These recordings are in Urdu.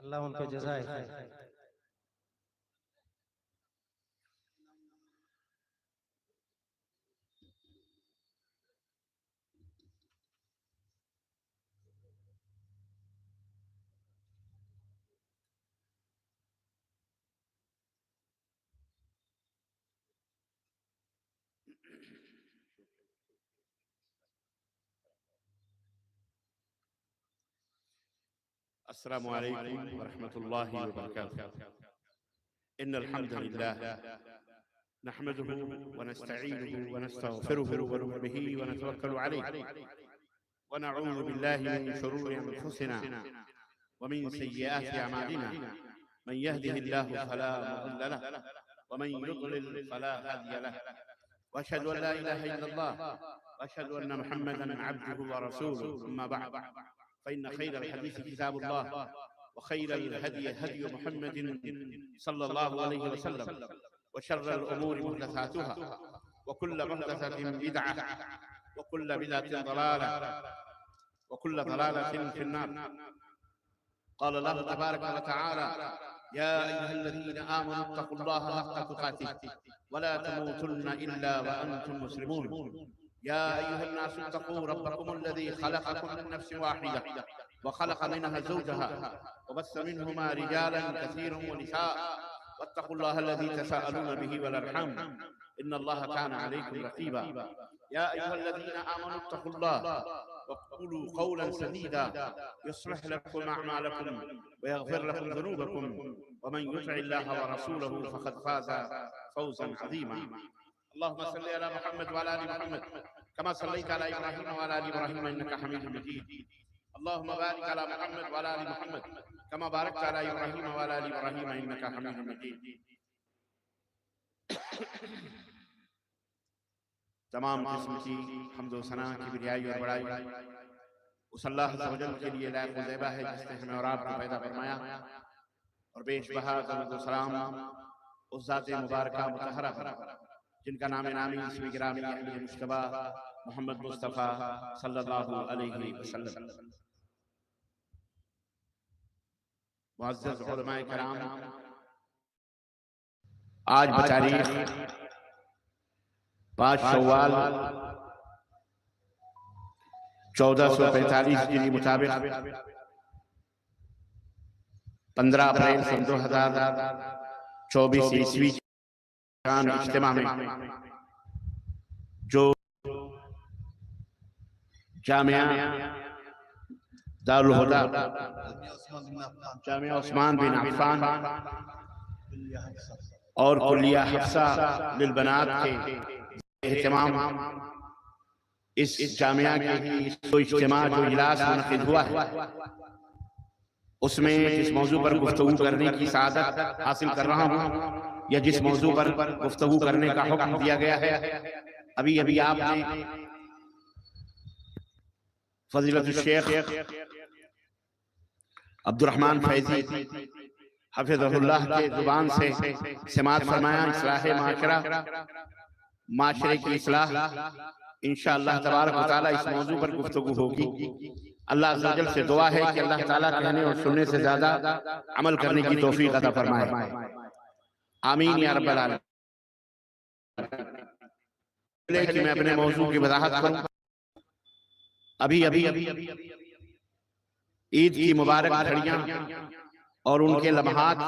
اللہ ان کو جزائے خیر۔ السلام علیکم ورحمۃ اللہ وبرکاتہ۔ ان الحمد للہ نحمده ونستعینه ونستغفره ونؤمن به ونتوکل علیہ ونعوذ باللہ من شرور انفسنا ومن سیئات اعمالنا من يهده الله فلا مضل له ومن يضلل فلا هادي له واشهد ان لا اله الا الله واشهد ان محمدا عبده ورسوله اما بعد فإن خير الحديث كتاب الله وخير الهدي هدي محمد صلى الله عليه وسلم وشر الأمور محدثاتها وكل محدثة بدعة وكل بدعة ضلالة وكل ضلالة في النار. قال الله تبارك وتعالى: يا أيها الذين آمنوا اتقوا الله حق تقاته ولا تموتن إلا وأنتم مسلمون. يا أيها الناس اتقوا ربكم الذي خلقكم من نفس واحدة وخلق منها زوجها وبث منهما رجالا كثيرا ونساء واتقوا الله الذي تساءلون به والأرحام إن الله كان عليكم رقيبا. يا أيها الذين آمنوا اتقوا الله وقولوا قولا سديدا يصلح لكم أعمالكم ويغفر لكم ذنوبكم ومن يطع الله ورسوله فقد فاز فوزا عظيما. اللهم صل على محمد وعلى ال محمد كما صليت على ابراهيم وعلى ال ابراهيم انك حميد مجيد. اللهم بارك على محمد وعلى ال محمد كما باركت على ابراهيم وعلى ال ابراهيم انك حميد مجيد. تمام قسم کی حمد و ثنا کی بڑائی اور بڑائی اس اللہ عز و جل کے لیے لائق و زیبا ہے جس نے ہمیں اور آپ کو پیدا فرمایا، اور بیش بہا درود و سلام اس ذات مبارکہ مطہرہ جن کا نام نامی اسم گرامی علی مشتبہ محمد مصطفیٰ صلی اللہ علیہ وسلم. معزز علماء کرام، آج بتاریخ 5 شوال 1445 ہجری مطابق 15 اپریل سن 2024 عیسوی اجتماع میں جو جامعہ دارالہدیٰ جامعہ عثمان بن عفان اور کلیہ حفصہ للبنات کے اہتمام اس جامعہ کے اجتماع جو اجلاس منعقد ہوا ہے، اس میں جس موضوع پر گفتگو کرنے کی سعادت حاصل کر رہا ہوں یا جس موضوع پر گفتگو کرنے کا حکم دیا گیا ہے، ابھی آپ نے فضیلت الشیخ عبد الرحمن فیضی حفظہ اللہ کے زبان سے سماعت فرمایا. اصلاح معاشرے کی اصلاح انشاءاللہ تبارک و تعالی اس موضوع پر گفتگو ہوگی. اللہ عز و جل سے دعا ہے کہ اللہ تعالیٰ کہنے اور سننے سے زیادہ عمل کرنے کی توفیق عطا فرمائے. آمین یا رب العالمین. کہ میں اپنے موضوع کی وضاحت کروں. ابھی عید کی مبارک گھڑیاں اور ان کے لمحات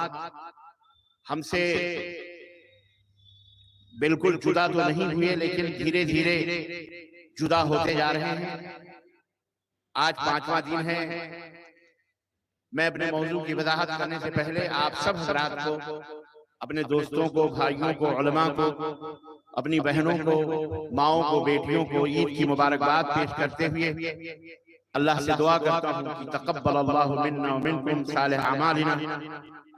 ہم سے بالکل جدا تو نہیں ہوئے، لیکن دھیرے دھیرے جدا ہوتے جا رہے ہیں. آج 5واں دن ہے. میں اپنے موضوع کی وضاحت کرنے سے پہلے آپ سب حضرات کو، اپنے دوستوں کو، بھائیوں کو، علماء کو، اپنی بہنوں کو، ماؤں کو، بیٹیوں کو عید کی مبارکباد پیش کرتے ہوئے اللہ سے دعا کرتا ہوں کہ تقبل اللہ منا ومنکم صالح اعمالنا.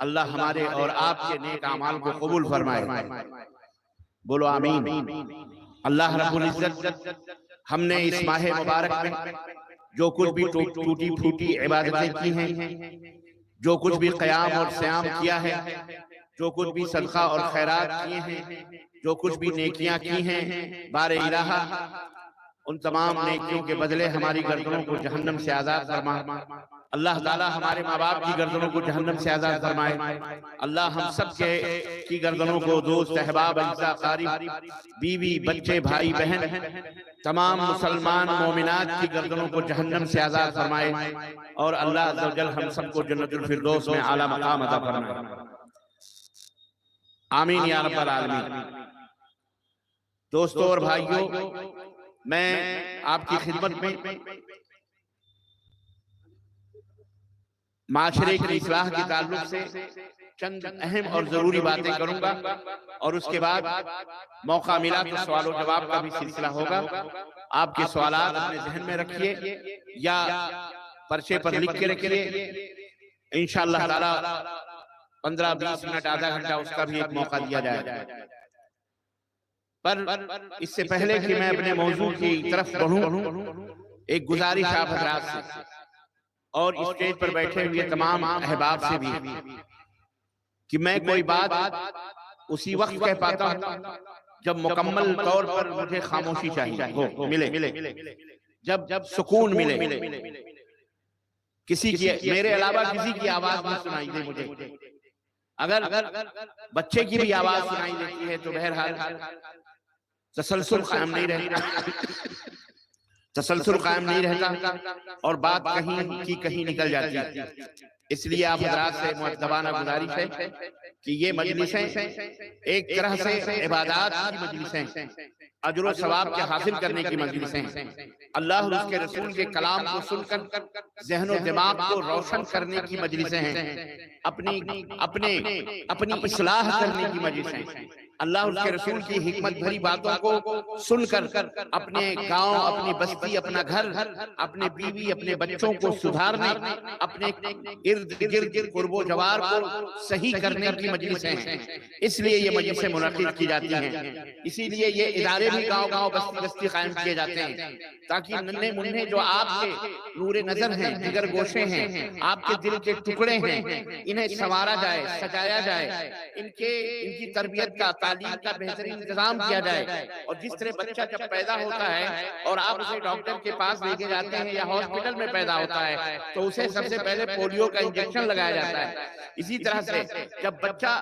اللہ ہمارے اور آپ کے نیک اعمال کو قبول فرمائے. بولو آمین. اللہ رب العزت ہم نے اس ماہ مبارک میں جو کچھ بھی ٹوٹی پھوٹی عبادتیں کی ہیں، جو کچھ بھی قیام اور صیام کیا ہے، جو کچھ بھی صدقہ اور خیرات کیے ہیں، جو کچھ بھی نیکیاں کی ہیں، بار الہ ان تمام نیکیوں کے بدلے ہماری گردنوں کو جہنم سے آزاد فرما. اللہ تعالیٰ ہمارے ماں باپ کی گردنوں کو جہنم سے آزاد فرمائے، اللہ ہم سب کی گردنوں کو، دوست احباب اعزاء اقارب، بیوی بچے بھائی بہن، تمام مسلمان مومنات کی گردنوں کو جہنم سے آزاد فرمائے، اور اللہ عز و جل ہم سب کو جنت الفردوس میں اعلیٰ مقام عطا فرمائے، آمین یا رب العالمین۔ دوستو اور بھائیوں، میں آپ کی خدمت میں معاشرے کی اصلاح کے تعلق سے چند اہم اور ضروری باتیں کروں گا، اور اس کے بعد موقع ملا تو سوال و جواب کا بھی سلسلہ ہوگا۔ آپ کے سوالات اپنے ذہن میں رکھیے یا پرچے پر لکھ کے رکھیے، انشاءاللہ تعالی 15-20 منٹ آدھا گھنٹہ اس کا بھی ایک موقع دیا جائے گا۔ پر اس سے پہلے کہ میں اپنے موضوع کی طرف بڑھوں، ایک گزارش آپ حضرات سے اور اسٹیج پر بیٹھے ہوئے تمام احباب سے بھی، کہ میں کوئی بات اسی وقت کہہ پاتا ہوں جب مکمل طور پر مجھے خاموشی چاہیے ملے، جب سکون ملے، کسی کی میرے علاوہ کسی کی آواز نہ سنائی دے مجھے۔ اگر بچے کی بھی آواز سنائی دیتی ہے تو بہرحال تسلسل قائم نہیں رہتا اور بات کہیں کی کہیں نکل جاتی ہے۔ اس لیے آپ حضرات سے مؤدبانہ گزارش ہے کہ یہ مجلسیں ایک طرح سے عبادات کی مجلسیں، اجر و ثواب کے حاصل کرنے کی مجلسیں، اللہ اور اس کے رسول کے کلام کو سن کر ذہن و دماغ کو روشن کرنے کی مجلسیں ہیں، اپنی اصلاح کرنے کی مجلسیں، اللہ اور اس کے رسول کی حکمت بھری باتوں کو سن کر اپنے گاؤں، اپنی بستی، اپنا گھر، اپنے بیوی، اپنے بچوں کو سدھارنے، اپنے ارد گرد قرب و جوار کو صحیح کرنے کی مجلسیں ہیں۔ اس لیے یہ مجلسیں منعقد کی جاتی ہیں، اسی لیے یہ ادارے بھی گاؤں گاؤں بستی بستی قائم کیے جاتے ہیں، تاکہ ننھے منھے جو آپ کے نور نظر ہیں، جگر گوشے ہیں، آپ کے دل کے ٹکڑے ہیں، انہیں سنوارا جائے، سجایا جائے، ان کی تربیت کا، تعلیم کا بہترین انتظام کیا جائے۔ اور جس طرح بچہ جب پیدا ہوتا ہے اور آپ اسے ڈاکٹر کے پاس لے کے جاتے ہیں یا ہاسپٹل میں پیدا ہوتا ہے تو اسے سب سے پہلے پولیو کا انجیکشن لگایا جاتا ہے، اسی طرح سے جب بچہ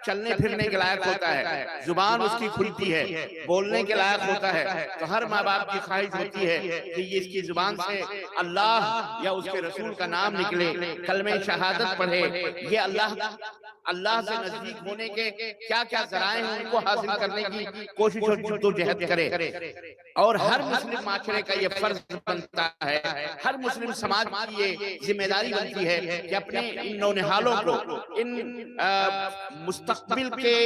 چلنے پھرنے کے لائق ہوتا ہے، زبان اس کی کھلتی ہے، بولنے کے لائق ہوتا ہے، تو ہر ماں باپ کی خواہش ہوتی ہے کہ یہ اس کی زبان سے اللہ یا اس کے رسول کا نام نکلے، کلمہ شہادت پڑھے، یہ اللہ سے نزدیک ہونے کے کیا کیا ذرائع ہیں ان کو حاصل کرنے کی کوشش اور جدوجہد کرے۔ اور ہر مسلم معاشرے کا یہ فرض بنتا ہے، ہر مسلم سماج کی یہ ذمہ داری بنتی ہے کہ اپنے ان نونہالوں کو، ان مستقبل کے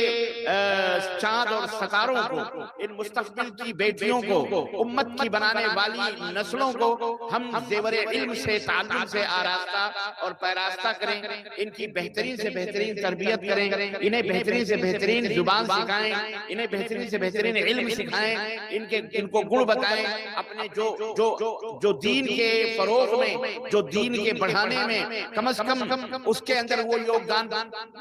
چاند اور ستاروں کو، ان مستقبل کی بیٹیوں کو، امت کی بنانے والی نسلوں کو ہم زیور علم سے، تعلم سے آراستہ اور پیراستہ کریں، ان کی بہترین سے بہترین تربیت کریں، انہیں بہترین سے بہترین زبان سکھائیں، انہیں بہترین سے بہترین علم سکھائیں، ان کو گن بتائیں، اپنے جو دین کے فروغ میں، جو دین کے بڑھانے میں کم از کم اس کے اندر وہ یوگدان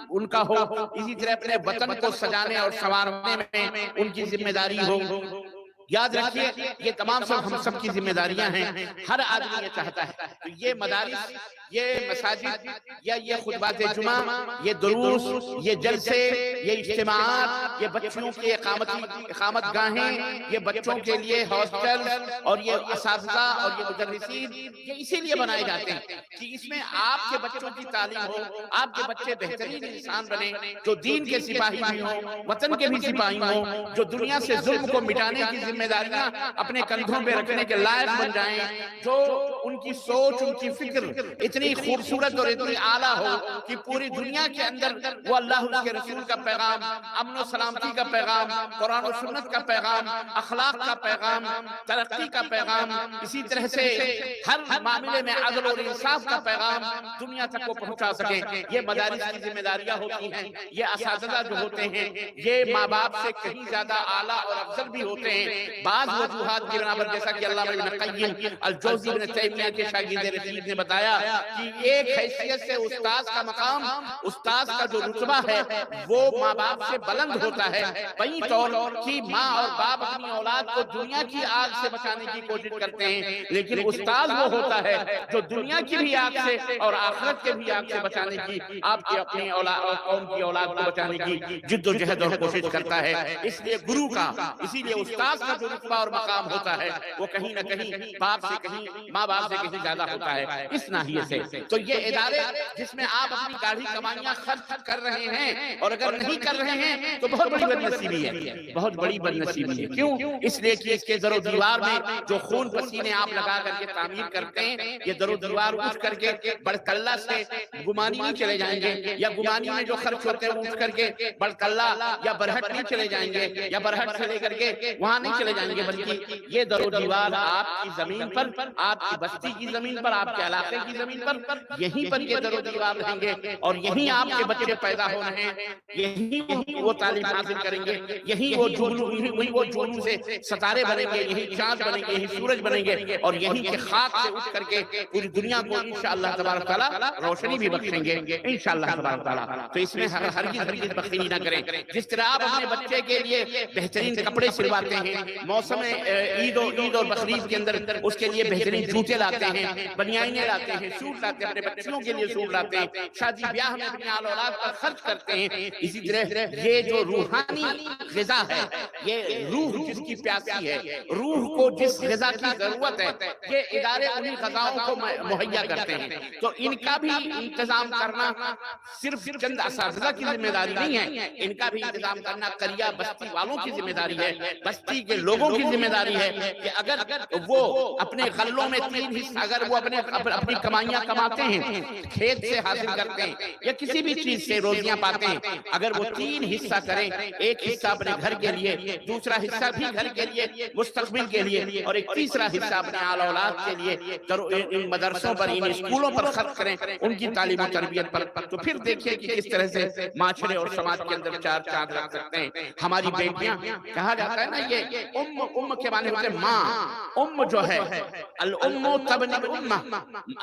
ان کا ہو، اسی طرح اپنے وطن کو سجانے اور سنوارنے میں ان کی ذمہ داری ہو۔ یاد رکھیے یہ تمام ہم سب کی ذمہ داریاں ہیں، ہر آدمی یہ چاہتا ہے کہ یہ مدارس، یہ مساجد، یا یہ خطبات جمعہ، یہ دروس، یہ جلسے، یہ اجتماعات، یہ بچوں کی اقامت گاہیں، یہ بچوں کے لیے ہاسٹل اور یہ اساتذہ اور یہ مدرسین، یہ اسی لیے بنائے جاتے ہیں کہ اس میں آپ کے بچوں کی تعلیم ہو، آپ کے بچے بہترین انسان بنے، جو دین کے سپاہی بھی ہوں، وطن کے بھی سپاہی ہوں، جو دنیا سے ظلم کو مٹانے کی ذمہ داریاں اپنے کندھوں پہ رکھنے کے لائق بن جائیں، جو ان کی سوچ، ان کی فکر اتنی خوبصورت اور اتنی اعلیٰ ہو کہ پوری دنیا کے اندر وہ اللہ اور اس کے رسول کا پیغام، امن و سلامتی کا پیغام، قرآن و سنت کا پیغام، اخلاق کا پیغام، ترقی کا پیغام، اسی طرح سے ہر معاملے میں عدل اور انصاف کا پیغام دنیا تک وہ پہنچا سکیں۔ یہ مدارس کی ذمہ داریاں ہوتی ہیں، یہ اساتذہ جو ہوتے ہیں یہ ماں باپ سے کہیں زیادہ اعلیٰ اور افضل بھی ہوتے ہیں، بعض وجوہات کی بنا پر، جیسا کہ علامہ ابن قیم الجوزی ابن تیمیہ کے شاگرد رشید نے بتایا کہ ایک حیثیت سے استاذ کا مقام، استاذ کا جو رتبہ ہے وہ ماں باپ سے بلند ہوتا ہے، وہیں طور کہ ماں اور باپ اپنی اولاد کو دنیا کی آگ سے بچانے کی کوشش کرتے ہیں، لیکن استاذ وہ ہوتا ہے جو دنیا کی بھی آگ سے اور آخرت کے بھی آگ سے بچانے کی، آپ کی اپنی اولاد اور قوم کی اولاد کو بچانے کی جد و جہد اور کوشش کرتا ہے۔ اس لیے گرو کا، اسی لیے استاذ کا جو رتبہ اور مقام ہوتا ہے وہ کہیں نہ کہیں باپ سے، کہیں ماں باپ سے کہیں زیادہ ہوتا ہے اس ناحیے سے۔ تو یہ ادارے جس میں آپ اپنی گاڑی کمائیاں خرچ کر رہے ہیں، اور اگر نہیں کر رہے ہیں تو بہت بڑی بد نصیبی ہے، بہت بڑی بد نصیبی ہے۔ کیوں؟ اس لیے کہ اس کے در و دیوار میں جو خون پسینے آپ لگا کر کے تعمیر کرتے ہیں، یہ در و دیوار اٹھ کر کے بڑکلہ سے گمانی نہیں چلے جائیں گے، یا گمانی میں جو خرچ ہوتے ہیں اٹھ کر کے بڑکلہ یا برہٹ نہیں چلے جائیں گے، یا برہٹ سے لے کر کے وہاں نہیں چلے جائیں گے، بلکہ یہ در و دیوار آپ کی زمین پر، آپ کی بستی کی زمین پر، آپ کے علاقے کی زمین پر، یہیں پر یہ در و دیوار رہیں گے، اور یہیں آپ کے بچے پیدا ہو رہے ہیں، یہیں وہ تعلیم حاصل کریں گے، یہیں وہ جھولوں سے ستارے بنیں گے، یہیں چاند بنیں گے، یہیں سورج بنیں گے، اور یہیں کے خاک سے اٹھ کر کے پوری دنیا کو انشاءاللہ تبارک تعالیٰ روشنی بھی بخشیں گے انشاءاللہ تبارک تعالیٰ۔ تو اس میں ہرگز بخیلی نہ کریں۔ جس طرح آپ اپنے بچے کے لیے بہترین کپڑے سلواتے ہیں، موسم عید اور بقرعید کے اندر اس کے لیے بہترین جوتے لاتے ہیں، بنیانیں لاتے ہیں، سوٹ لاتے ہیں، اپنے بچوں کے لیے سوٹ لاتے ہیں، شادی بیاہ میں اپنی آل اولاد پر خرچ کرتے ہیں، اسی طرح یہ جو روحانی غذا ہے، یہ روح جس کی پیاسی ہے، روح کو جس غذا کی ضرورت ہے، یہ ادارے انہی غذاؤں کو مہیا کرتے ہیں۔ تو ان کا بھی انتظام کرنا صرف چند اساتذہ کی ذمہ داری نہیں ہے، ان کا بھی انتظام کرنا قریہ بستی والوں کی ذمہ داری ہے، بستی کے لوگوں کی ذمہ داری ہے کہ اگر وہ اپنے غلوں میں 3 حصہ، اگر وہ اپنی کمائیاں کماتے ہیں، کھیت سے حاصل کرتے ہیں یا کسی بھی چیز سے روزیاں پاتے ہیں، اگر وہ 3 حصہ کریں، ایک حصہ اپنے گھر کے لیے، دوسرا حصہ بھی گھر کے لیے، مستقبل کے لیے، اور ایک تیسرا حصہ اپنے آل اولاد کے لیے، ان مدرسوں پر، ان اسکولوں پر خرچ کریں، ان کی تعلیم و تربیت پر، تو پھر دیکھیں کہ کس طرح سے معاشرے اور سماج کے اندر 4 چاند رکھ سکتے ہیں۔ ہماری بیٹیاں، کہا جاتا ہے نا، یہ ام کے معنی ہوتے ہیں ماں، جو ہے الام تبنی الامہ،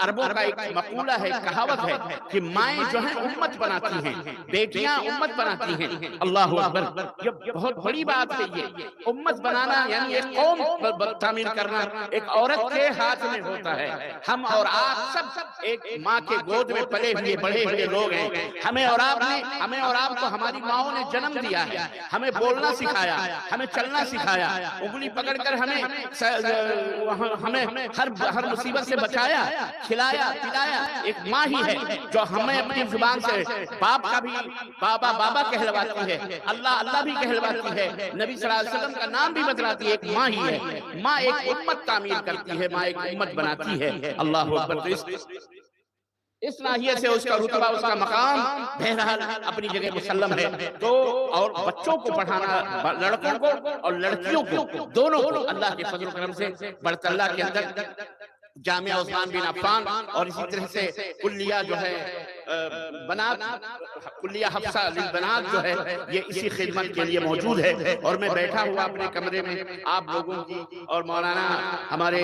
عربوں کا ایک مقولہ ہے، کہاوت ہے کہ مائیں جو ہیں امت بناتی ہیں، بیٹیاں امت بناتی ہیں۔ اللہ اکبر، یہ بہت بڑی بات ہے۔ یہ امت بنانا یعنی ایک قوم تعمیر کرنا ایک عورت کے ہاتھ میں ہوتا ہے۔ ہم اور آپ سب ایک ماں کے گود میں پلے ہوئے بڑے ہوئے لوگ ہیں۔ ہمیں اور آپ کو ہماری ماؤں نے جنم دیا ہے، ہمیں بولنا سکھایا، ہمیں چلنا سکھایا، انگلی پکڑ کر ہمیں ہر مصیبت سے بچایا، کھلایا پلایا۔ ایک ماں ہی ہے جو ہمیں اپنی زبان سے باپ کا بھی بابا کہلواتی ہے، اللہ بھی کہلواتی ہے، نبی صلی اللہ علیہ وسلم کا نام بھی بتلاتی ہے۔ ایک ماں ہی ہے، ماں ایک امت تعمیر کرتی ہے، ماں ایک امت بناتی ہے۔ اللہ اکبر۔ اس ناحیے سے اس کا رتبہ، اس کا مقام بہرحال اپنی جگہ مسلم ہے۔ تو اور بچوں کو پڑھانا، لڑکوں کو اور لڑکیوں کو، دونوں کو اللہ کے فضل و کرم سے بڑکلہ کے اندر جامعہ عثمان بن عفان اور اسی طرح سے کلیہ جو ہے بنات، کلیہ حفصہ للبنات جو ہے، یہ اسی خدمت کے لیے موجود ہے۔ اور میں بیٹھا ہوا اپنے کمرے میں آپ لوگوں کی اور مولانا ہمارے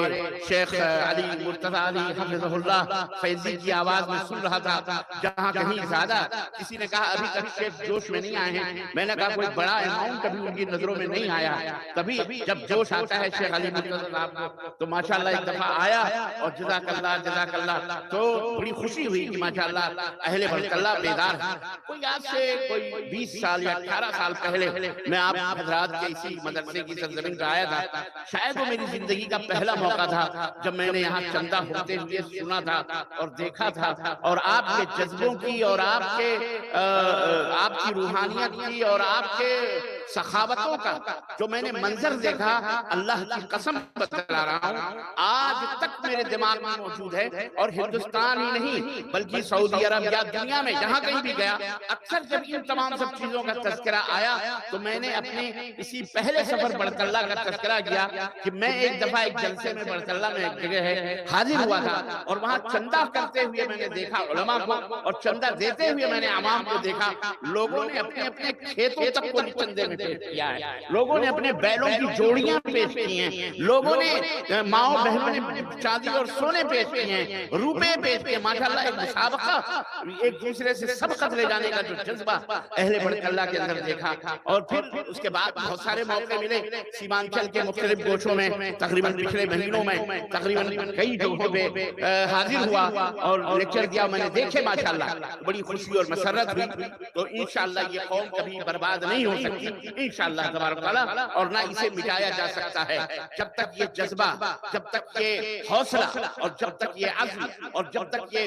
شیخ علی مرتضی علی حفظہ اللہ فیضی کی آواز میں سن رہا تھا، جہاں کہیں زیادہ کسی نے کہا ابھی تک شیخ جوش میں نہیں آئے ہیں، میں نے کہا کوئی بڑا اماؤنٹ کبھی ان کی نظروں میں نہیں آیا، کبھی جب جوش آتا ہے شیخ علی مرتضی صاحب تو ماشاءاللہ ایک دفعہ آیا، اور جزاک اللہ، تو بڑی خوشی ہوئی کہ ماشاءاللہ اہل بڑکلہ بیدار ہے۔ کوئی آج سے کوئی 20 سال یا 18 سال پہلے میں آپ حضرات کے اسی مدرسے کی سرزمین پر آیا تھا، شاید وہ میری زندگی کا پہلا موقع تھا جب میں نے یہاں چندہ ہوتے ہوئے سنا تھا اور دیکھا تھا، اور آپ کے جذبوں کی اور آپ کی روحانیت کی اور آپ کے سخاوتوں کا جو میں نے منظر دیکھا، اللہ کی قسم بتلا رہا ہوں، آج تک میرے دماغ میں موجود ہے۔ اور ہندوستان ہی نہیں بلکہ سعودی عرب عرب یا دنیا میں جہاں کہیں بھی گیا، اکثر جب ان تمام سب چیزوں کا تذکرہ آیا تو میں نے اپنے اسی پہلے سفر برکت اللہ کا تذکرہ کیا کہ میں ایک دفعہ ایک جلسے میں برکت اللہ میں ایک جگہ ہے حاضر ہوا تھا، اور وہاں چندہ کرتے ہوئے میں نے دیکھا علماء کو، اور چندہ دیتے ہوئے میں نے عوام کو دیکھا۔ لوگوں نے اپنے اپنے کھیتوں تک کو چندے میں پیش کیا ہے، لوگوں نے اپنے بیلوں کی جوڑیاں پیش کی ہیں، لوگوں نے ماؤں بہنوں نے چاندی اور سونے پیش کیے ہیں، روپے پیش کیے۔ ماشاءاللہ ایک مسابقہ، ایک دوسرے سے سبقت لے جانے کا جو جذبہ اہل برکت اللہ کے اندر دیکھا۔ اور پھر اس کے بعد بہت سارے موقع ملے سیمانچل کے مختلف گوشوں میں، تقریباً پچھلے مہینوں میں تقریباً کئی جگہوں پہ حاضر ہوا اور لیکچر دیا میں نے دیکھے، ماشاءاللہ بڑی خوشی اور مسرت ہوئی۔ تو انشاءاللہ یہ قوم کبھی برباد نہیں ہو سکتی انشاءاللہ تبارک تعالیٰ، اور نہ اسے مٹایا جا سکتا ہے جب تک یہ جذبہ، جب تک یہ حوصلہ، اور جب تک یہ عزم، اور جب تک یہ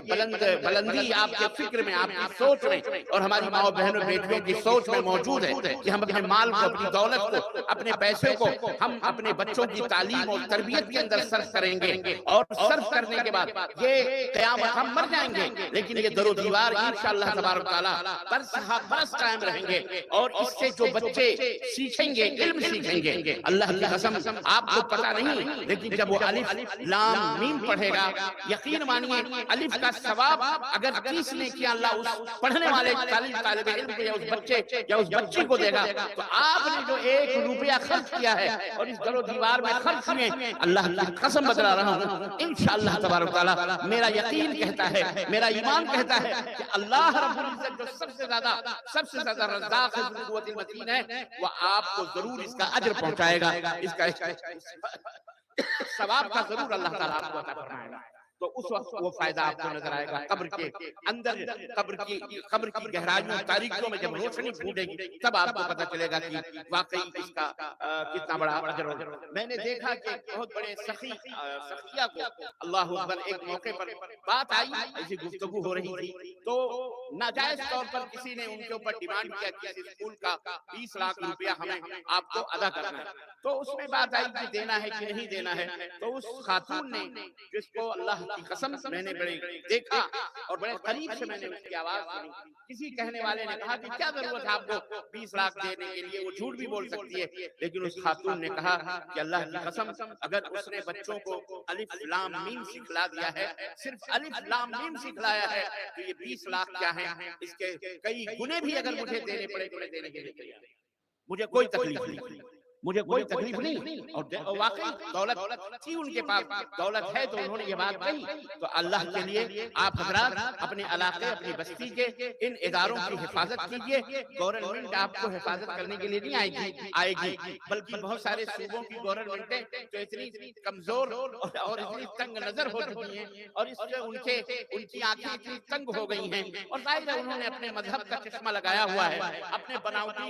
بلندی آپ کے فکر میں، آپ کی سوچ میں، اور ہماری ماں بہنوں بیٹیوں کی سوچ میں موجود ہے کہ ہم اپنے مال کو، اپنی دولت کو، اپنے پیسے کو ہم اپنے بچوں کی تعلیم اور تربیت کے اندر صرف کریں گے، اور صرف کرنے کے بعد یہ قیامت ہم مر جائیں گے لیکن یہ در و دیوار انشاءاللہ تبارک تعالیٰ برس قائم رہیں گے، اور اس سے جو بچے سیکھیں گے، علم سیکھیں گے۔ اللہ کی قسم آپ کو پتہ نہیں، لیکن جب وہ الف لام میم پڑھے گا، یقین مانیے الف کا ثواب اگر 30 نے کیا اللہ اس پڑھنے والے طالب علم کو یا اس بچے یا اس بچی کو دے گا، تو آپ نے جو 1 روپیہ خرچ کیا ہے اور اس در و دیوار میں خرچ ہوئے، اللہ کی قسم بتلا رہا ہوں انشاءاللہ تبارک تعالیٰ، میرا یقین کہتا ہے، میرا ایمان کہتا ہے کہ اللہ رب العزت جو سب سے زیادہ رزاق ذو القوت المتین ہے، وہ آپ کو ضرور اس کا اجر پہنچائے گا، اس کا ثواب کا ضرور اللہ تعالیٰ آپ کو عطا فرمائے گا۔ تو اس وقت وہ فائدہ آپ کو نظر آئے گا قبر کے اندر، قبر کی گہرائیوں تاریکیوں میں جب روشنی پھوٹے گی تب آپ کو پتہ چلے گا کہ واقعی اس کا کتنا بڑا اجر ہوگا۔ میں نے دیکھا کہ بہت بڑے سخیہ کو اللہ اکبر ایک موقع پر بات آئی، ایسی گفتگو ہو رہی تھی، تو ناجائز طور پر کسی نے ان کے اوپر ڈیمانڈ کیا کہ اس اسکول کا 20 لاکھ روپیہ ہمیں آپ کو ادا کرنا ہے۔ تو اس میں بات آئی کہ دینا ہے کہ نہیں دینا ہے۔ تو اس خاتون نے، جس کو اللہ کی قسم میں نے بڑے دیکھا اور بڑے قریب سے میں نے اس کی آواز سنی، کسی کہنے والے نے کہا کہ کیا ضرورت ہے آپ کو 20 لاکھ دینے کے لیے، وہ جھوٹ بھی بول سکتی ہے، لیکن اس خاتون نے کہا کہ اللہ کی قسم اگر اس نے بچوں کو الف لام میم سکھلا دیا ہے، صرف الف لام میم سکھلایا ہے، تو یہ 20 لاکھ کیا ہے، اس کے کئی گنے بھی اگر مجھے دینے پڑے تو میں دینے کے لیے تیار ہوں، مجھے کوئی تکلیف نہیں، مجھے کوئی تکلیف نہیں۔ اور واقعی دولت تھی ان کے پاس، دولت ہے تو انہوں نے یہ بات کہی۔ تو اللہ کے لیے آپ حضرات اپنے علاقے، اپنی بستی کے ان اداروں کی حفاظت کیجئے۔ گورنمنٹ آپ کو حفاظت کرنے کے لیے نہیں آئے گی، بلکہ بہت سارے صوبوں کی گورنمنٹیں جو اتنی کمزور اور اتنی تنگ نظر ہو چکی ہیں، اور اس سے ان کی آنکھیں اتنی تنگ ہو گئی ہیں، اور ظاہر ہے انہوں نے اپنے مذہب کا چشمہ لگایا ہوا ہے، اپنے بناوٹی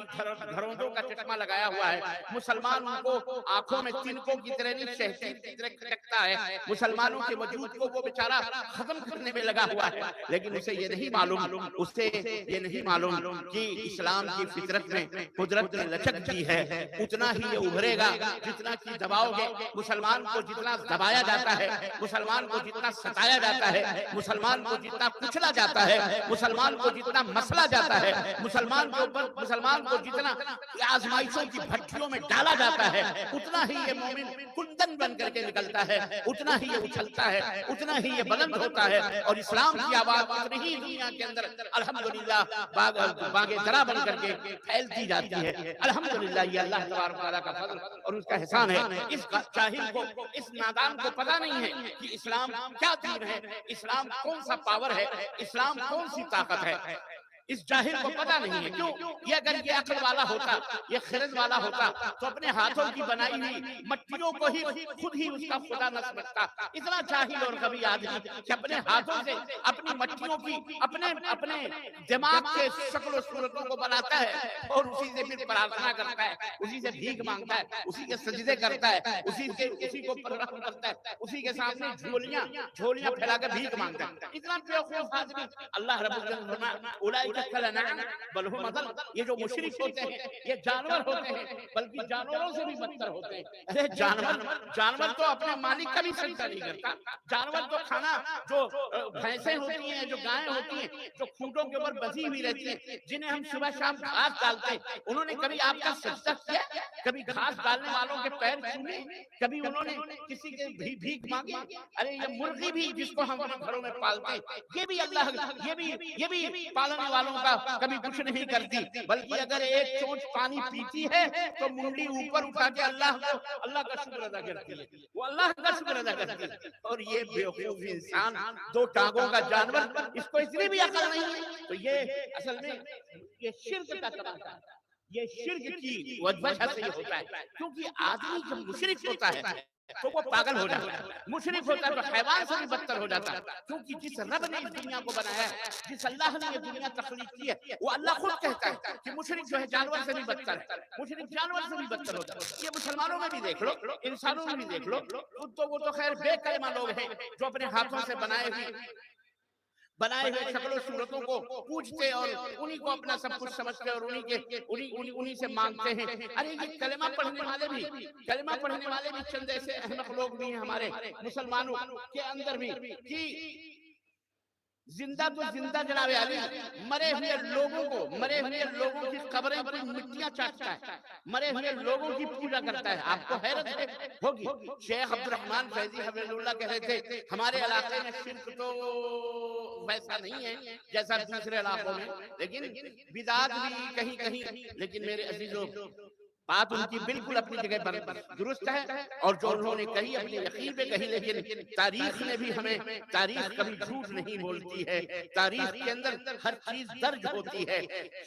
گھروندوں کا چشمہ لگایا ہوا ہے۔ مسلمان ان کو آنکھوں میں تنکوں کی طرح نہیں، شہتیر کی طرح کھٹکتا ہے، مسلمانوں کے وجود کو وہ بیچارہ ختم کرنے میں لگا ہوا ہے، لیکن اسے یہ نہیں معلوم کہ اسلام کی فطرت میں قدرت نے لچک دی ہے، اتنا ہی یہ ابھرے گا جتنا کہ دباؤ گے۔ مسلمان کو جتنا دبایا جاتا ہے، مسلمان کو جتنا ستایا جاتا ہے، مسلمان کو جتنا کچلا جاتا ہے، مسلمان کو جتنا مسلا جاتا ہے، مسلمان کو جتنا آزمائشوں کی بھٹیوں میں ڈالا جاتا ہے، اتنا ہی یہ مومن کندن بن کر کے نکلتا ہے، اتنا ہی یہ اچھلتا ہے، اتنا ہی یہ بلند ہوتا ہے، اور اسلام کی آواز اتنی ہی دنیا کے اندر الحمدللہ باغ درا بن کر کے پھیلتی جاتی ہے۔ الحمدللہ یہ اللہ تبارک و تعالیٰ کا فضل اور اس کا احسان ہے۔ اس جاہل کو، اس نادان کو پتہ نہیں ہے کہ اسلام کیا دین ہے، اسلام کون سا پاور ہے، اسلام کون سی طاقت ہے، اس جاہل کو پتہ نہیں ہے۔ کیوں؟ یہ اگر یہ عقل والا ہوتا، یہ خرد والا ہوتا تو اپنے ہاتھوں کی بنائی ہوئی مٹیوں کو ہی خود ہی اس کا خدا نہ سمجھتا۔ اتنا جاہل اور غبی آدمی کہ اپنے ہاتھوں سے اپنی مٹیوں کی اپنے دماغ کے شکل و صورتوں کو بناتا ہے اور اسی سے پھر پرارتھنا کرتا ہے، اسی سے بھیک مانگتا ہے، اسی کے سجدے کرتا ہے، اسی کو پررخم کرتا ہے، اسی کے سامنے جھولیاں پھیلا کر بھیک مانگتا ہے۔ اتنا بیوقوف آدمی اللہ رب العزت فرمایا اولئک اولئک کالانعام بل هم اضل، یہ جو مشرک ہوتے ہیں یہ جانور ہوتے ہیں بلکہ جانوروں سے بھی بدتر ہوتے ہیں۔ ارے جانور تو اپنے مالک کا بھی سجدہ نہیں کرتا، جانور تو کھانا جو بھینسیں ہوتی ہیں، جو گائیں ہوتی ہیں، جو کھوٹوں کے اوپر بسی ہوئی رہتی ہیں، جنہیں ہم صبح شام گھاس ڈالتے ہیں، انہوں نے کبھی آپ کا سجدہ کیا؟ کبھی گھاس ڈالنے والوں کے پیر چھوئے؟ کبھی انہوں نے کسی کے بھیک مانگی؟ ارے یہ مرغی بھی جس کو ہم اپنے گھروں میں پالتے ہیں، یہ بھی اللہ یہ بھی پالنے والوں کا کبھی کچھ نہیں کرتی، بلکہ اگر ایک چونچ پانی پیتی ہے تو منڈی اوپر اٹھا کے اللہ کا شکر ادا کرتی ہے، وہ اللہ کا شکر ادا کرتی ہے۔ اور یہ بیوقوف انسان، دو ٹانگوں کا جانور، اس کو اتنی بھی عقل نہیں ہے۔ تو یہ اصل میں یہ شرک کا طریقہ ہے، یہ شرک کی وجہ سے یہ ہوتا ہے، کیونکہ آدمی جب مشرک ہوتا ہے تو وہ پاگل ہو جاتا ہے، مشرک ہوتا ہے تو حیوان سے بھی بدتر ہو جاتا ہے، کیونکہ جس رب نے اس دنیا کو بنایا ہے، جس اللہ نے یہ دنیا تخلیق کی ہے، وہ اللہ خود کہتا ہے کہ مشرک جو ہے جانور سے بھی بدتر ہے، مشرک جانور سے بھی بدتر ہوتا ہے۔ یہ مسلمانوں میں بھی دیکھ لو، انسانوں میں بھی دیکھ لو، وہ تو خیر بے کلمہ لوگ ہیں جو اپنے ہاتھوں سے بنائے ہوئے شکل و صورتوں کو پوجتے اور انہی کو اپنا سب کچھ سمجھتے اور انہی سے مانگتے ہیں۔ ارے یہ کلمہ پڑھنے والے بھی چند ایسے احمق لوگ بھی ہیں ہمارے مسلمانوں کے اندر بھی کہ زندہ تو زندہ جناب علی، مرے ہوئے لوگوں کی قبریں پر مٹیاں چاٹتا ہے، مرے ہوئے لوگوں کی پوجا کرتا ہے۔ آپ کو حیرت ہوگی، شیخ عبد الرحمن فیضی حفظہ اللہ کہہ رہے تھے ہمارے علاقے میں شرک تو ویسا نہیں ہے جیسا دوسرے علاقوں میں، لیکن بدعات بھی کہیں کہیں، لیکن میرے عزیزوں بات ان کی بالکل اپنی جگہ پر درست ہے، اور جو انہوں نے کہی اپنے یقین پہ کہی، لیکن تاریخ نے بھی ہمیں، تاریخ کبھی جھوٹ نہیں بولتی ہے، تاریخ کے اندر ہر چیز درج ہوتی ہے۔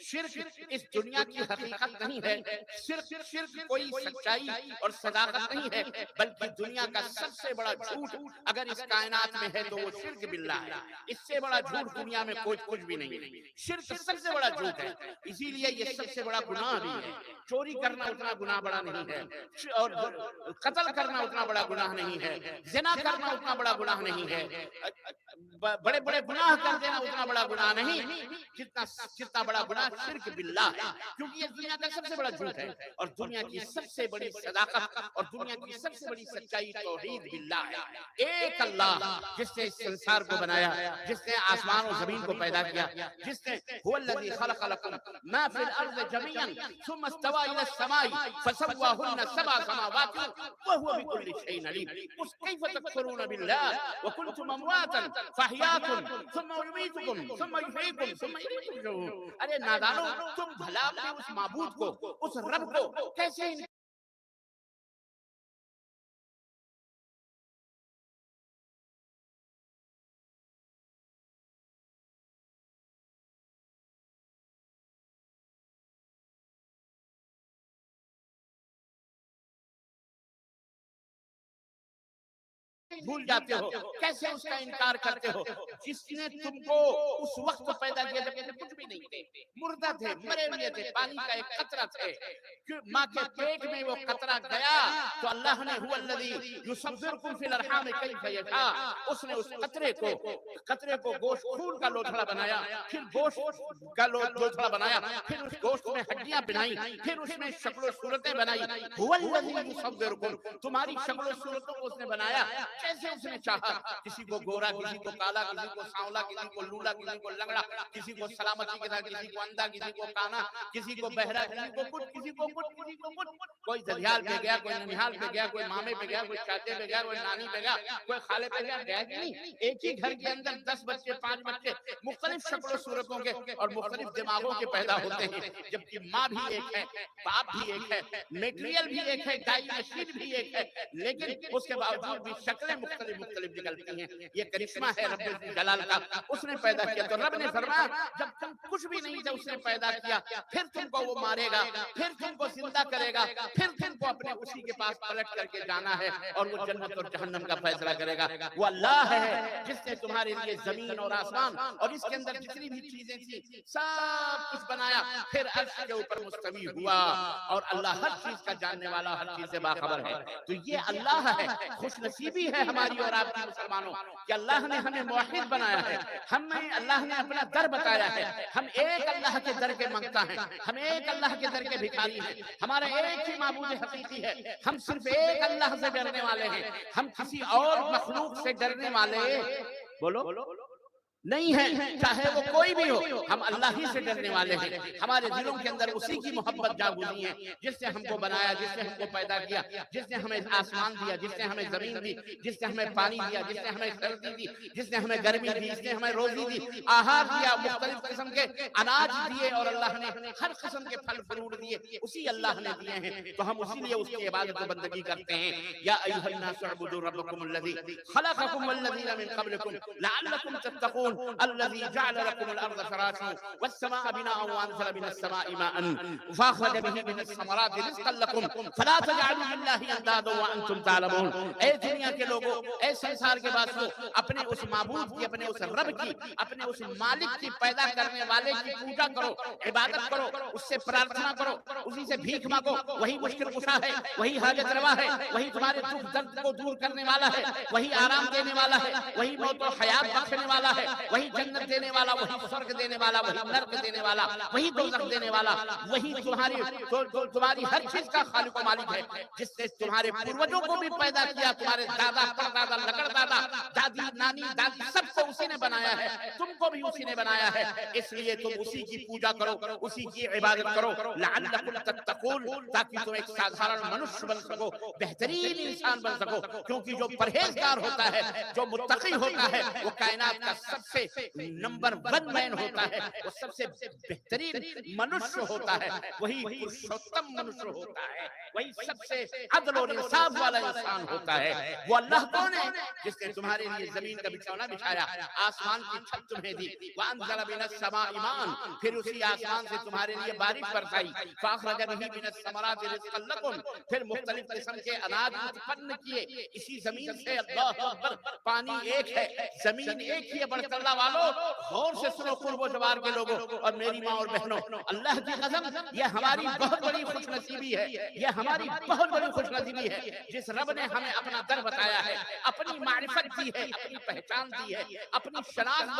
شرک اس دنیا کی حقیقت نہیں ہے، شرک کوئی سچائی اور صداقت نہیں ہے، بلکہ دنیا کا سب سے بڑا جھوٹ اگر اس کائنات میں ہے تو وہ شرک باللہ ہے۔ اس سے بڑا جھوٹ دنیا میں کچھ بھی نہیں ہے، شرک سب سے بڑا جھوٹ ہے، اسی لیے یہ سب سے بڑا گناہ بھی ہے۔ چوری کرنا اتنا گناہ بڑا نہیں ہے، اور قتل کرنا اتنا بڑا گناہ نہیں ہے، زنا کرنا اتنا بڑا گناہ نہیں ہے، بڑے بڑے گناہ کر دینا اتنا بڑا گناہ نہیں جتنا بڑا گناہ شرک باللہ ہے، کیونکہ یہ دنیا کا سب سے بڑا جھوٹ ہے، اور دنیا کی سب سے بڑی صداقت اور دنیا کی سب سے بڑی سچائی توحید باللہ ہے۔ ایک اللہ جس نے اس سنسار کو بنایا، جس نے آسمان و زمین کو پیدا کیا، جس نے هو الذی خلق لکم ما فی الارض جميعا ثم استوى الى السماء فسواهن سبع سماوات وهو بكل شيء عليم۔ اس كيف تكفرون بالله وكنتم امواتا فاحياكم ثم يميتكم ثم يحييكم ثم اليه ترجعون۔ ارے نادانو، تم بھلا اپنے اس معبود کو، اس رب کو کیسے بھول جاتے ہو، کیسے اس کا انکار کرتے ہو، جس نے تم کو اس وقت پیدا کیا جب تم کچھ بھی نہیں تھے، مردہ تھے، مرے ہوئے تھے، پانی کا ایک قطرہ تھے، ماں کے پیٹ میں وہ قطرہ گیا تو اللہ نے هو الذی یصورکم فی الارحام کیف یشاء، اس نے اس قطرے کو گوشت خون کا لوتھڑا بنایا، پھر گوشت کا لوتھڑا بنایا، پھر اس گوشت میں ہڈیاں بنائی، پھر اس میں شکل و صورتیں بنائی۔ هو الذی یصورکم، تمہاری شکل و صورتوں کو اس نے بنایا جیسے اس نے چاہا، کسی کو گورا، کسی کو کالا، کسی کو سانولا، کسی کو لولا، کسی کو لنگڑا، کسی کو سلامتی کے ساتھ، کسی کو اندھا، کسی کو کانا، کسی کو بہرا، کسی کو کچھ، کسی کو کچھ، کوئی ددیال پہ گیا، کوئی ننیحال پہ گیا، کوئی مامے پہ گیا، کوئی چاچے پہ گیا، کوئی نانی پہ گیا، کوئی خالے پہ گیا، گیا کہ نہیں؟ ایک ہی گھر کے اندر 10 بچے، 5 بچے مختلف شکل و صورتوں کے اور مختلف دماغوں کے پیدا ہوتے ہیں، جبکہ ماں بھی ایک ہے، باپ بھی ایک ہے، میٹریل بھی ایک ہے، گائی مشین بھی ایک ہے، لیکن اس کے باوجود بھی شکلیں مختلف نکلتی ہیں۔ یہ کرشمہ ہے رب جلال کا، اس نے پیدا کیا۔ تو رب نے فرمایا جب تم کچھ بھی نہیں تھے اس نے پیدا کیا، پھر تم کو وہ مارے گا، پھر تم کو زندہ کرے گا، پھر تم کو اپنے اسی کے پاس پلٹ کر کے جانا ہے، اور وہ جنت اور جہنم کا فیصلہ کرے گا۔ وہ اللہ ہے جس نے تمہارے لیے زمین اور آسمان اور اس کے اندر جتنی بھی چیزیں تھیں سب کچھ بنایا، پھر عرش کے اوپر مستوی ہوا، اور اللہ ہر چیز کا جاننے والا، ہر چیز سے باخبر ہے۔ تو یہ اللہ ہے۔ خوش نصیبی ہے ہماری اور آپ کی مسلمانوں کہ اللہ نے ہمیں موحد بنایا ہے، ہمیں اللہ نے اپنا در بتایا ہے، ہم ایک اللہ کے در کے منگتا ہیں، ہم ایک اللہ کے در کے بھکاری ہیں، ہمارا ایک ہی معبود حقیقی ہے، ہم صرف ایک اللہ سے ڈرنے والے ہیں، ہم کسی اور مخلوق سے ڈرنے والے بولو نہیں ہے، چاہے وہ کوئی بھی ہو، ہم اللہ ہی سے ڈرنے والے ہیں۔ ہمارے دلوں کے اندر اسی کی محبت جاگ اٹھی ہے جس نے ہم کو بنایا، جس نے ہم کو پیدا کیا، جس نے ہمیں آسمان دیا، جس نے ہمیں زمین دی، جس نے ہمیں پانی دیا، جس نے ہمیں سردی دی، جس نے ہمیں گرمی دی، جس نے ہمیں روزی دی، آہار دیا، مختلف قسم کے اناج دیے، اور اللہ نے ہر قسم کے پھل فروٹ دیے، اسی اللہ نے دیے ہیں، تو ہم اسی لیے اس کی عبادت و بندگی کرتے ہیں۔ یا ایھا الناس اعبدوا ربکم الذی خلقکم والذین من قبلکم لعلکم تتقون الذي جعل لكم الأرض فراشا والسماء بناء وأنزل من السماء ماء فأخرج به من الثمرات رزقا لكم فلا تجعلوا لله أندادا وأنتم تعلمون۔ اے دنیا کے لوگوں، اے سنسار کے باسو، اپنے اس معبود کی، اپنے اس رب کی، اپنے اس مالک کی، پیدا کرنے والے کی پوجا کرو، عبادت کرو، اس سے پرارتھنا کرو، اسی سے بھیک مانگو، وہی مشکل کشا ہے، وہی حاجت روا ہے، وہی تمہارے دکھ درد کو دور کرنے والا ہے، وہی آرام دینے والا ہے، وہی موت و حیات بخشنے والا ہے، وہی جنت دینے والا، وہی سرگ دینے والا، وہی نرک دینے والا، وہی دوزخ دینے والا، وہی تمہاری ہر چیز کا خالق و مالک ہے، جس نے تمہارے پروجوں کو بھی پیدا کیا، تمہارے دادا پردادا لگڑ دادا دادی نانی دادی سب کو اسی نے بنایا ہے، تم کو بھی اسی نے بنایا ہے، اس لیے تم اسی کی پوجا کرو، اسی کی عبادت کرو، لعلکم تتقون، تاکہ تم ایک سادھارن منش بن سکو، بہترین انسان بن سکو، کیونکہ جو پرہیزگار ہوتا ہے، جو متقی ہوتا ہے، وہ کائنات کا سب سے نمبر 1 مین ہوتا ہے، وہ سب سے بہترین منش ہوتا ہے، وہی پرشوتم منش ہوتا ہے، وہی سب سے عدل اور انصاف والا انسان ہوتا ہے۔ وہ اللہ کون ہے؟ جس نے تمہارے لیے زمین کا بچھونا بچھایا، آسمان کی چھت تمہیں دی، وَأَنزَلَ مِنَ السَّمَاءِ مَاءً، پھر اسی آسمان سے تمہارے لیے بارش برسائی، فَأَخْرَجَ بِهِ مِنَ الثَّمَرَاتِ رِزْقًا لَكُمْ، پھر مختلف قسم کے اناج اتپن کیے اسی زمین سے۔ اللہ اکبر، پانی ایک ہے، زمین ایک ہی ہے، بڑھ اللہ والو غور سے سنو، قرب و جوار کے لوگوں اور میری ماں اور بہنوں، اللہ کی قسم یہ ہماری بہت بڑی خوش نصیبی ہے، یہ ہماری بہت بڑی خوش نصیبی ہے، جس رب نے ہمیں اپنا در بتایا ہے، اپنی معرفت دی ہے، اپنی پہچان دی ہے، اپنی شناخت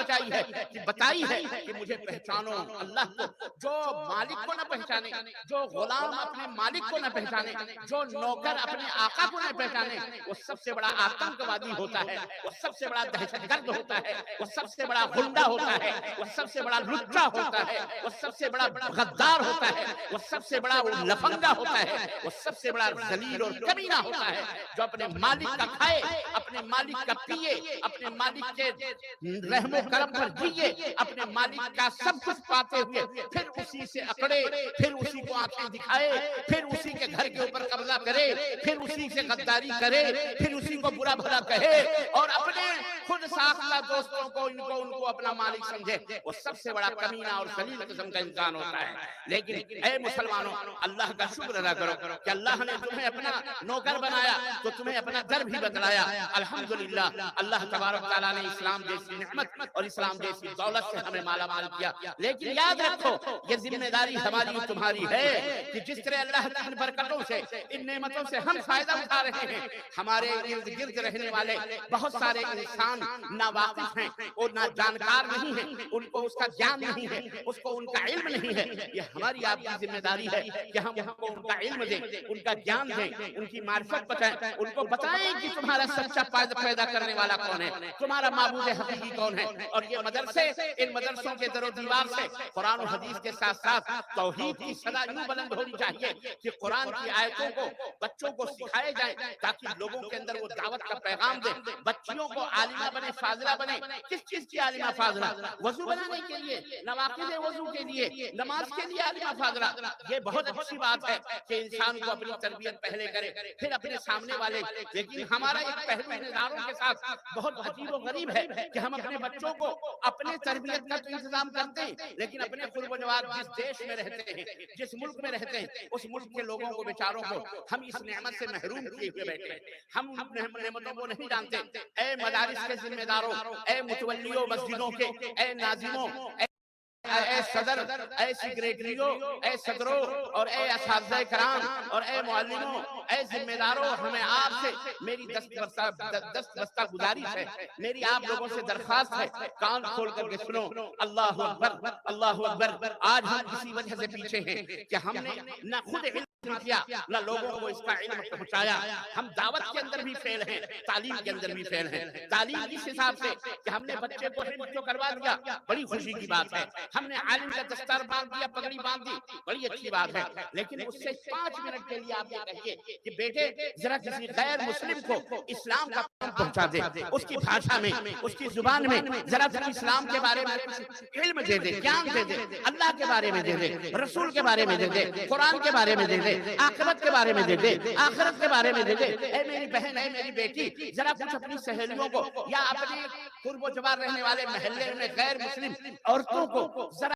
بتائی ہے کہ مجھے پہچانو اللہ کو۔ جو مالک کو نہ پہچانے، جو غلام اپنے مالک کو نہ پہچانے، جو نوکر اپنے آقا کو نہ پہچانے، وہ سب سے بڑا آتنکوادی ہوتا ہے، وہ سب سے بڑا دہشت گرد ہوتا ہے، وہ سب سے بڑا غنڈہ ہوتا ہے، وہ سب سے بڑا لچا ہوتا ہے، وہ سب سے بڑا غدار ہوتا ہے، وہ سب سے بڑا لفنگا ہوتا ہے، وہ سب سے بڑا ذلیل اور کمینہ ہوتا ہے، جو اپنے مالک کا کھائے، اپنے مالک کا پیے، اپنے مالک کے رحم و کرم پر جیے، اپنے مالک کا سب کچھ پاتے ہوئے پھر اسی سے اکڑے، پھر اسی کو آنکھیں دکھائے، پھر اسی کے گھر کے اوپر قبضہ کرے، پھر اسی سے غداری کرے، پھر اسی کو برا بھلا کہے، اور اپنے خود ساختہ دوستوں کو ان کو اپنا مالک سمجھے، وہ سب سے بڑا کمینہ اور ذلیل قسم کا انسان ہوتا ہے۔ لیکن اے مسلمانوں، اللہ کا شکر ادا کرو کہ اللہ نے تمہیں اپنا نوکر بنایا تو تمہیں اپنا در بھی بتلایا۔ الحمدللہ، اللہ تبارک تعالیٰ نے اسلام جیسی نعمت اور اسلام جیسی دولت سے ہمیں مالا مال کیا، لیکن یاد رکھو یہ ذمہ داری ہماری اور تمہاری ہے کہ جس طرح اللہ کی ان برکتوں سے، ان نعمتوں سے ہم فائدہ اٹھا رہے ہیں، ہمارے ارد گرد رہنے والے بہت سارے انسان نا واقف ہیں اور نہ جانکار نہیں ہیں، ان کو اس کا گیان نہیں ہے، اس کو ان کا علم نہیں ہے۔ یہ ہماری آپ کی ذمہ داری ہے کہ ہم ان کو ان کا علم دیں، ان کا گیان دیں، ان کی معرفت بتائیں، ان کو بتائیں کہ تمہارا سچا پیدا کرنے والا کون ہے، تمہارا معبود حقیقی کون ہے۔ اور یہ مدرسے، ان مدرسوں کے در و دیوار سے قرآن و حدیث کے ساتھ ساتھ توحید کی صدا یوں بلند ہونی چاہیے کہ قرآن کی آیتوں کو بچوں کو سکھائے جائیں، تاکہ لوگوں کے اندر وہ دعوت کا پیغام دیں، بچیوں کو عالمہ بنے، فاضلہ بنے۔ کس چیز کی عالمہ فاضلہ؟ وضو بنانے کے لیے، نواقض وضو کے لیے، نماز کے لیے عالمہ فاضلہ۔ یہ بہت اچھی بات ہے کہ انسان کو اپنی تربیت پہلے کرے، پھر اپنے سامنے والے۔ لیکن ہمارا ایک پہلو اداروں کے ساتھ بہت عجیب و غریب ہے کہ ہم اپنے بچوں کو اپنے تربیت کا تو انتظام کرتے ہیں، لیکن اپنے قرب و جوار جس دیش میں رہتے ہیں، جس ملک میں رہتے ہیں، اس ملک کے لوگوں کو، بیچاروں کو ہم اس نعمت سے محروم کیے ہوئے بیٹھے ہیں۔ ہم نعمتوں کو نہیں جانتے۔ اے مدارس کے ذمہ داروں، اے متولیوں مسجدوں کے، اے ناظموں، اے صدر، اے سیکریٹریوں، اے صدروں اور اے اساتذہ کرام اور اے معلموں، اے ذمہ داروں، ہمیں آپ سے میری دست گزارش ہے، میری آپ لوگوں سے درخواست ہے، کان کھول کر کے سنو، اللہ اکبر، اللہ اکبر۔ آج ہم اسی وجہ سے پیچھے ہیں کہ ہم نے نہ خود علم کیا نہ لوگوں کو اس کا علم پہنچایا۔ ہم دعوت کے اندر بھی فیل ہیں، تعلیم کے اندر بھی فیل ہیں۔ تعلیم اس حساب سے کہ ہم نے بچے کو حفظ جو کروا دیا، بڑی خوشی کی بات ہے۔ ہم نے عالم کا دستار باندھ دیا، پگڑی باندھ دی، بڑی اچھی بات ہے۔ لیکن اس سے 5 منٹ کے لیے آپ یہ کہیے کہ بیٹے ذرا کسی غیر مسلم کو اسلام کا پیغام پہنچا دے، اس کی بھاشا میں، اس کی زبان میں، ذرا تو اسلام کے بارے میں علم دے دے، گیان دے دے، اللہ کے بارے میں دے دے، رسول کے بارے میں دے دے، قرآن کے بارے میں دے دے، آخرت کے بارے میں دے دے، آخرت کے بارے میں دے دے۔ اے میری بہن، اے میری بیٹی، ذرا کچھ اپنی سہیلیوں کو یا اپنے قرب و جوار رہنے والے محلے میں غیر مسلم عورتوں کو ذرا